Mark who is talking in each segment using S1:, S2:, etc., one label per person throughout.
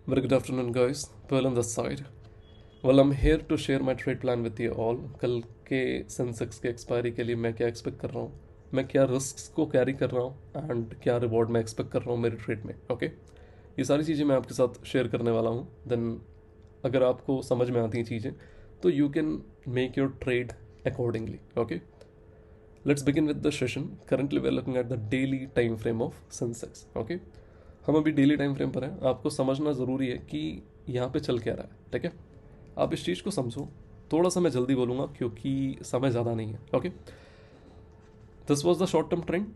S1: Very good afternoon, guys. Pearl on this side. Well, I'm here to share my trade plan with you all. कल के Sensex के expiry के लिए मैं क्या एक्सपेक्ट कर रहा हूँ, मैं क्या रिस्क को कैरी कर रहा हूँ एंड क्या रिवॉर्ड मैं एक्सपेक्ट कर रहा हूँ मेरे ट्रेड में. ओके, ये सारी चीज़ें मैं आपके साथ शेयर करने वाला हूँ. देन अगर आपको समझ में आती हैं चीज़ें तो you can make your trade accordingly. Okay, let's begin with the session. Currently we are looking at the daily time frame of Sensex. Okay, हम अभी डेली टाइम फ्रेम पर हैं. आपको समझना ज़रूरी है कि यहाँ पे चल क्या रहा है. ठीक है, आप इस चीज़ को समझो. थोड़ा सा मैं जल्दी बोलूँगा क्योंकि समय ज़्यादा नहीं है. Okay, this was the short term trend,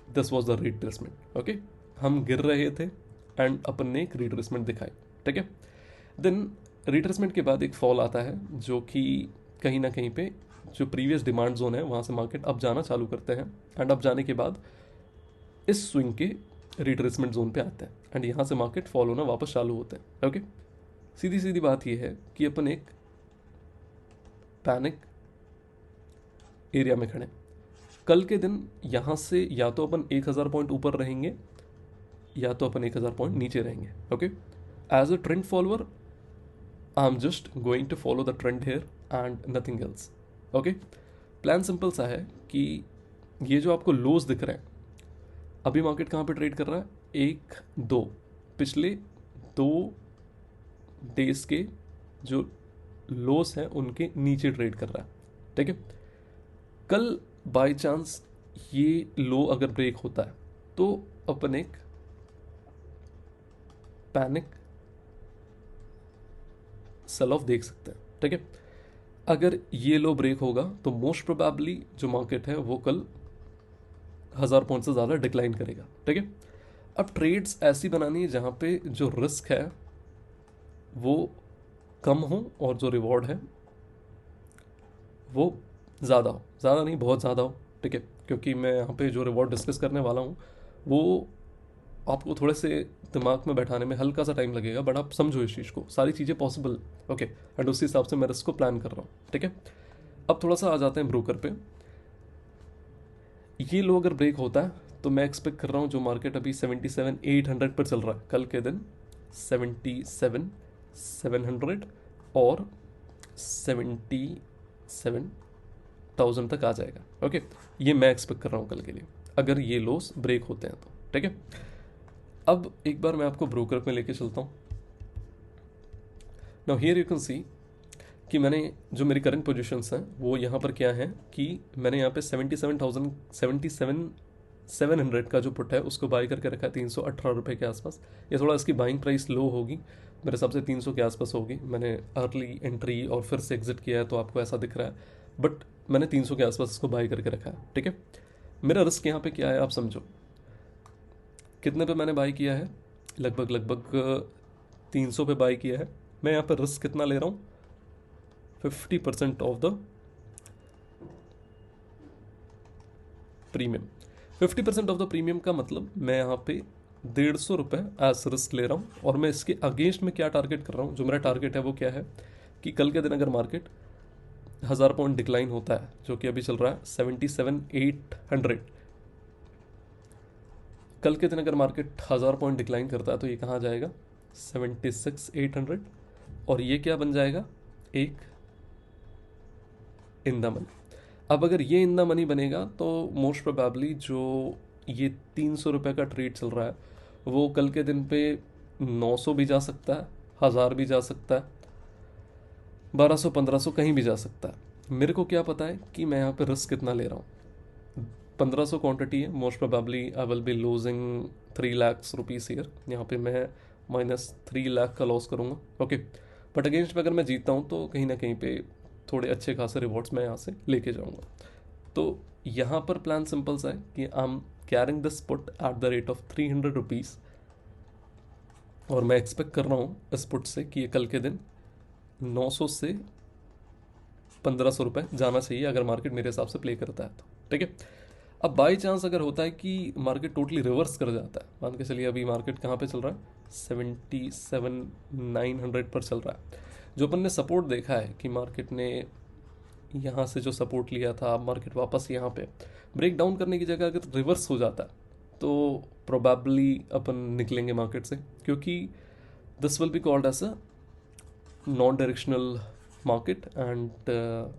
S1: this was the retracement. Okay, हम गिर रहे थे एंड अपन ने एक रिट्रेसमेंट दिखाई. ठीक है, देन रिट्रेसमेंट के बाद एक फॉल आता है जो कि कहीं ना कहीं पे जो प्रीवियस डिमांड जोन है वहाँ से मार्केट अब जाना चालू करते हैं एंड अब जाने के बाद इस स्विंग के रिट्रेसमेंट जोन पे आते हैं एंड यहाँ से मार्केट फॉल होना वापस चालू होते हैं. ओके, सीधी सीधी बात यह है कि अपन एक पैनिक एरिया में खड़े. कल के दिन यहाँ से या तो अपन 1000 पॉइंट ऊपर रहेंगे या तो अपन 1000 पॉइंट नीचे रहेंगे. Okay, as a trend follower I am just going to follow the trend here and nothing else. Okay, plan simple सा है कि ये जो आपको लोज दिख रहे हैं, अभी मार्केट कहाँ पे ट्रेड कर रहा है, 1-2 पिछले 2 डेज के जो लोस हैं उनके नीचे ट्रेड कर रहा है. ठीक है, कल बाय चांस ये लो अगर ब्रेक होता है तो अपन एक पैनिक सेल ऑफ देख सकते हैं. ठीक है, अगर ये लो ब्रेक होगा तो मोस्ट प्रोबेबली जो मार्केट है वो कल 1000 पॉइंट से ज़्यादा डिक्लाइन करेगा. ठीक है, अब ट्रेड्स ऐसी बनानी है जहाँ पे जो रिस्क है वो कम हो और जो रिवॉर्ड है वो ज़्यादा हो. ज़्यादा नहीं, बहुत ज़्यादा हो. ठीक है, क्योंकि मैं यहाँ पे जो रिवॉर्ड डिस्कस करने वाला हूँ वो आपको थोड़े से दिमाग में बैठाने में हल्का सा टाइम लगेगा, बट आप समझो इस चीज़ को, सारी चीज़ें पॉसिबल. ओके, एंड उसी हिसाब से मैं रिस्क को प्लान कर रहा हूँ. ठीक है, अब थोड़ा सा आ जाते हैं ब्रोकर पे. ये लो अगर ब्रेक होता है तो मैं एक्सपेक्ट कर रहा हूँ जो मार्केट अभी 77,800 पर चल रहा है, कल के दिन 77,700 और 77,000 तक आ जाएगा. ओके, ये मैं एक्सपेक्ट कर रहा हूँ कल के लिए अगर ये लोस ब्रेक होते हैं तो. ठीक है, अब एक बार मैं आपको ब्रोकर में लेके चलता हूँ. Now here you can see कि मैंने जो मेरी करंट पोजीशंस हैं वो यहाँ पर क्या है कि मैंने यहाँ पे 77,700 का जो पुट है उसको बाई करके रखा है 318 रुपये के आसपास. ये थोड़ा इसकी बाइंग प्राइस लो होगी, मेरे हिसाब से 300 के आसपास होगी. मैंने अर्ली एंट्री और फिर से एग्जिट किया है तो आपको ऐसा दिख रहा है, बट मैंने 300 के आसपास इसको बाई करके रखा है. ठीक है, मेरा रिस्क यहाँ पे क्या है आप समझो. कितने पे मैंने बाई किया है, लगभग 300 पे बाई किया है. मैं यहाँ पर रिस्क कितना ले रहा हूँ, 50% of the premium. 50% of the premium का मतलब मैं यहाँ पे 150 रुपये एज रिस्क ले रहा हूँ. और मैं इसके अगेंस्ट में क्या टारगेट कर रहा हूँ, जो मेरा टारगेट है वो क्या है कि कल के दिन अगर मार्केट 1000 पॉइंट डिक्लाइन होता है, जो कि अभी चल रहा है 77,800, कल के दिन अगर मार्केट 1000 पॉइंट डिक्लाइन करता है तो ये कहाँ जाएगा, 76,800, और ये क्या बन जाएगा, एक इन द मनी. अब अगर ये इन द मनी बनेगा तो मोस्ट प्रोबेबली जो ये 300 रुपये का ट्रेड चल रहा है वो कल के दिन पे 900 भी जा सकता है, 1000 भी जा सकता है, 1200-1500 कहीं भी जा सकता है. मेरे को क्या पता है कि मैं यहाँ पे रिस्क कितना ले रहा हूँ. 1500 क्वांटिटी है, most probably I will be losing 3 lakh rupees year. यहाँ पे मैं -3 लाख का लॉस करूँगा. ओके, बट अगेंस्ट में अगर मैं जीतता हूँ तो कहीं ना कहीं पे थोड़े अच्छे खासे रिवॉर्ड्स मैं यहाँ से लेके जाऊँगा. तो यहाँ पर प्लान सिंपल सा है कि I am carrying this put at the rate of 300 rupees, और मैं एक्सपेक्ट कर रहा हूँ इस पुट से कि ये कल के दिन 900 से 1500 रुपये जाना चाहिए अगर मार्केट मेरे हिसाब से प्ले करता है तो. ठीक है, अब बाई चांस अगर होता है कि मार्केट टोटली रिवर्स कर जाता है, मान के चलिए अभी मार्केट कहाँ पे चल रहा है, 77,900 पर चल रहा है. जो अपन ने सपोर्ट देखा है कि मार्केट ने यहाँ से जो सपोर्ट लिया था, मार्केट वापस यहाँ पे ब्रेक डाउन करने की जगह अगर रिवर्स हो जाता है तो प्रोबेबली अपन निकलेंगे मार्केट से, क्योंकि This will be called as a non-directional market and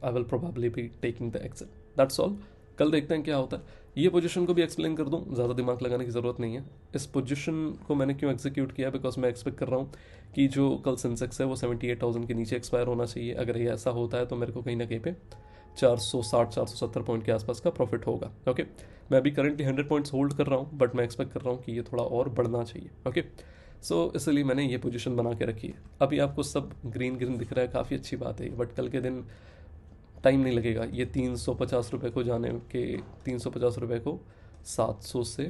S1: I will probably be taking the exit. That's all. कल देखते हैं क्या होता है. ये पोजीशन को भी एक्सप्लेन कर दूं, ज़्यादा दिमाग लगाने की ज़रूरत नहीं है. इस पोजीशन को मैंने क्यों एग्जीक्यूट किया, बिकॉज मैं एक्सपेक्ट कर रहा हूँ कि जो कल सेंसेक्स है वो 78,000 के नीचे एक्सपायर होना चाहिए. अगर ये ऐसा होता है तो मेरे को कहीं ना कहीं पे 460-470 पॉइंट के आसपास का प्रॉफिट होगा. ओके, मैं अभी करंटली 100 पॉइंट्स होल्ड कर रहा हूँ, बट मैं एक्सपेक्ट कर रहा हूँ कि ये थोड़ा और बढ़ना चाहिए. ओके, सो इसलिए मैंने ये पोजीशन बना के रखी है. अभी आपको सब ग्रीन ग्रीन दिख रहा है, काफ़ी अच्छी बात है, बट कल के दिन टाइम नहीं लगेगा. ये 350 रुपये को जाने के 350 रुपये को 700 से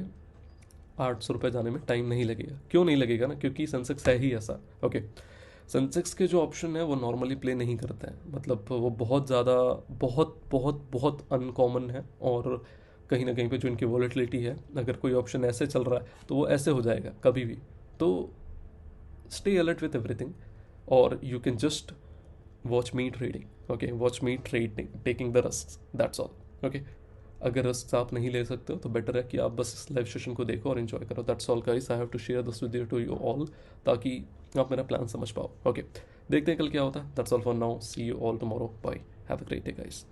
S1: 800 रुपये जाने में टाइम नहीं लगेगा. क्यों नहीं लगेगा ना, क्योंकि सेंसेक्स है ही ऐसा. ओके, सेंसेक्स के जो ऑप्शन है वो नॉर्मली प्ले नहीं करते हैं, मतलब वो बहुत ज़्यादा बहुत बहुत बहुत अनकॉमन है. और कहीं ना कहीं पे जो इनकी वॉलेटिलिटी है, अगर कोई ऑप्शन ऐसे चल रहा है तो वो ऐसे हो जाएगा कभी भी. तो स्टे अलर्ट विथ एवरीथिंग, और you can just watch me trading. Okay, watch me trading, taking the risk, that's all. Okay, अगर रिस्क आप नहीं ले सकते हो तो बेटर है कि आप बस इस लाइव सेशन को देखो और इन्जॉय करो. That's all guys, I have to share this with you all, ताकि आप मेरा प्लान समझ पाओ. ओके, देखते हैं कल क्या होता है. That's all for now, see you all tomorrow, bye, have a great day guys.